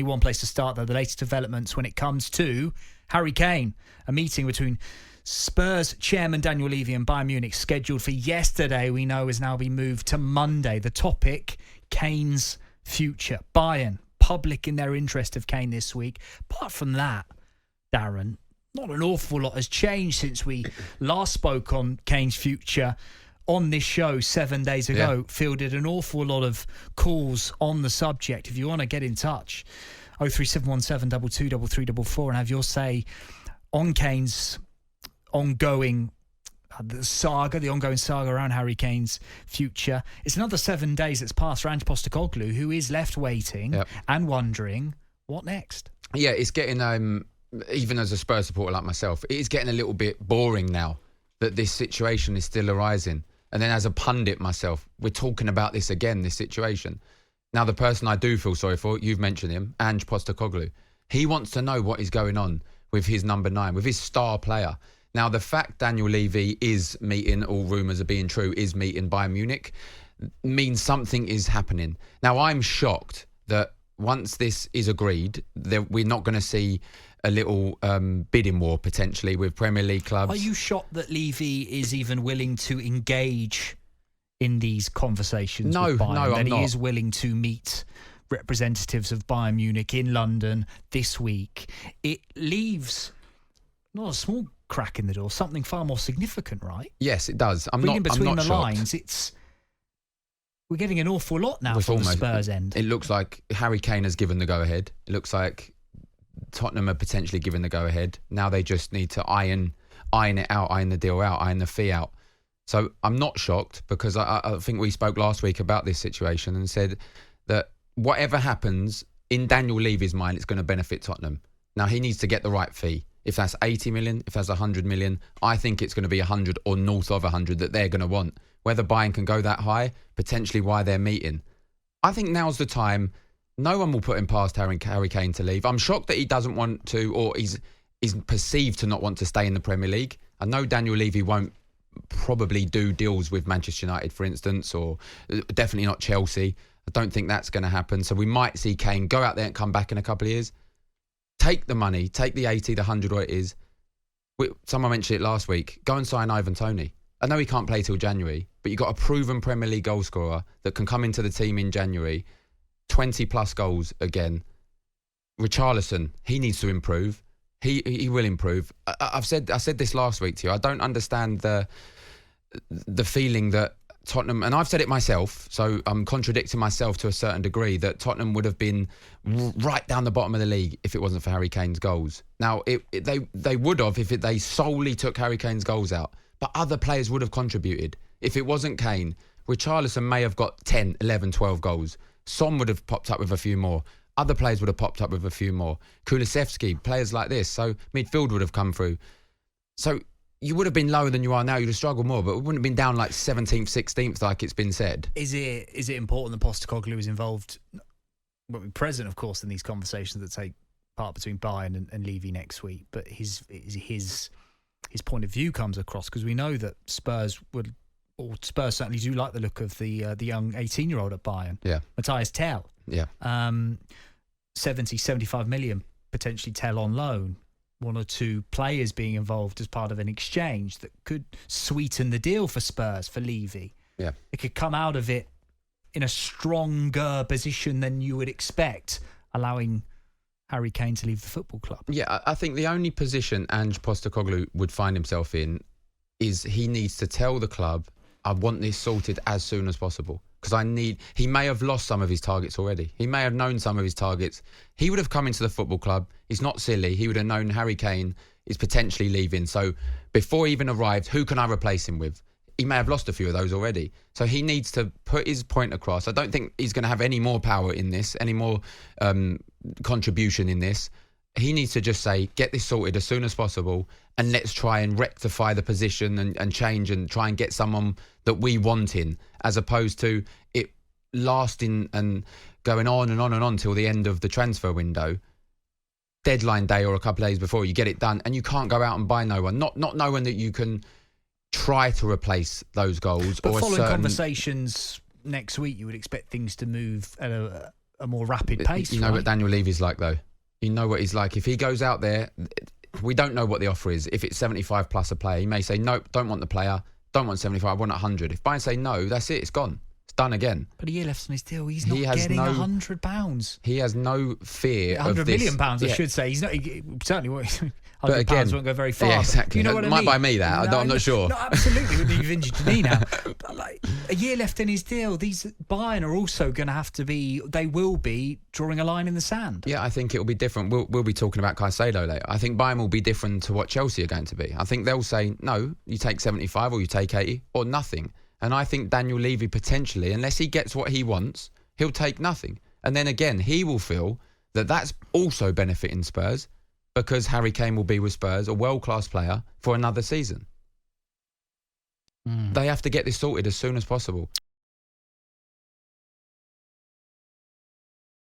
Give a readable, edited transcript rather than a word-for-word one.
one place to start, though, the latest developments when it comes to Harry Kane. A meeting between Spurs chairman Daniel Levy and Bayern Munich scheduled for yesterday, we know, has now been moved to Monday. The topic, Kane's future. Bayern, public in their interest of Kane this week. Apart from that, Darren, not an awful lot has changed since we last spoke on Kane's future on this show 7 days ago. Yeah. Fielded an awful lot of calls on the subject. If you want to get in touch, 03717 223344 and have your say on Kane's ongoing the ongoing saga around Harry Kane's future. It's another 7 days that's passed for Ange Postecoglou, who is left waiting and wondering what next. Yeah, it's getting, even as a Spurs supporter like myself, it is getting a little bit boring now that this situation is still arising. And then as a pundit myself, we're talking about this again, this situation. Now, the person I do feel sorry for, you've mentioned him, Ange Postecoglou. He wants to know what is going on with his number 9, with his star player. Now, the fact Daniel Levy is meeting, all rumours are being true, is meeting Bayern Munich, means something is happening. Now, I'm shocked that once this is agreed, that we're not going to see a little bidding war potentially with Premier League clubs. Are you shocked that Levy is even willing to engage in these conversations with Bayern? No, I'm that not. He is willing to meet representatives of Bayern Munich in London this week. It leaves not a small crack in the door, something far more significant, right? Yes, it does. Reading between the shocked. lines, we're getting an awful lot now from the Spurs end. It looks like Harry Kane has given the go-ahead. It looks like Tottenham are potentially giving the go-ahead. Now they just need to iron it out, iron the deal out, iron the fee out. So I'm not shocked, because I think we spoke last week about this situation and said that whatever happens, in Daniel Levy's mind, it's going to benefit Tottenham. Now, he needs to get the right fee. If that's 80 million, if that's 100 million, I think it's going to be 100 or north of 100 that they're going to want. Whether Bayern can go that high, potentially why they're meeting. I think now's the time. No one will put him past Harry Kane to leave. I'm shocked that he doesn't want to, or he's perceived to not want to stay in the Premier League. I know Daniel Levy won't probably do deals with Manchester United, for instance, or definitely not Chelsea. I don't think that's going to happen. So we might see Kane go out there and come back in a couple of years. Take the money, take the 80, the 100, what it is. Someone mentioned it last week. Go and sign Ivan Toney. I know he can't play till January, but you've got a proven Premier League goal scorer that can come into the team in January, 20 plus goals again. Richarlison, he needs to improve. He will improve. I said this last week to you. I don't understand the feeling that Tottenham, and I've said it myself, so I'm contradicting myself to a certain degree, that Tottenham would have been right down the bottom of the league if it wasn't for Harry Kane's goals. Now, they would have if they solely took Harry Kane's goals out, but other players would have contributed. If it wasn't Kane, Richarlison may have got 10, 11, 12 goals. Son would have popped up with a few more. Other players would have popped up with a few more. Kulusevski, players like this. So midfield would have come through. So you would have been lower than you are now. You'd have struggled more, but it wouldn't have been down like 17th, 16th, like it's been said. Is it important that Postecoglou is involved, present, of course, in these conversations that take part between Bayern and Levy next week? But his point of view comes across, because we know that Spurs certainly do like the look of the young 18-year-old at Bayern. Yeah, Matthias Tell. Yeah, 75 million potentially Tell on loan. One or two players being involved as part of an exchange that could sweeten the deal for Spurs, for Levy. Yeah. It could come out of it in a stronger position than you would expect, allowing Harry Kane to leave the football club. Yeah, I think the only position Ange Postecoglou would find himself in is he needs to tell the club, I want this sorted as soon as possible. Because he may have lost some of his targets already. He may have known some of his targets. He would have come into the football club. He's not silly. He would have known Harry Kane is potentially leaving. So before he even arrived, who can I replace him with? He may have lost a few of those already. So he needs to put his point across. I don't think he's going to have any more power in this, any more contribution in this. He needs to just say, get this sorted as soon as possible, and let's try and rectify the position and change and try and get someone that we want in, as opposed to it lasting and going on and on and on till the end of the transfer window. Deadline day or a couple of days before, you get it done, and you can't go out and buy no one. Not knowing that you can try to replace those goals. But or following conversations next week, you would expect things to move at a more rapid pace. You know what Daniel Levy's like, though. You know what he's like. If he goes out there, we don't know what the offer is. If it's 75 plus a player, he may say, nope, don't want the player, don't want 75, I want 100. If BeIN say no, that's it, it's gone. It's done again. But a year left on his deal. He's not getting £100. He has no fear of £100 this. million, I should say. He's not, he certainly won't. But again, £100 won't go very far. Yeah, exactly. You know what I mean? Might buy me that. I'm not sure. No, absolutely. You've injured your knee now. But like a year left in his deal, these BeIN are also going to have to be. They will be drawing a line in the sand. Yeah, I think it will be different. We'll be talking about Caicedo later. I think BeIN will be different to what Chelsea are going to be. I think they'll say no, you take 75 or you take 80 or nothing. And I think Daniel Levy potentially, unless he gets what he wants, he'll take nothing. And then again, he will feel that that's also benefiting Spurs, because Harry Kane will be with Spurs, a world-class player, for another season. They have to get this sorted as soon as possible.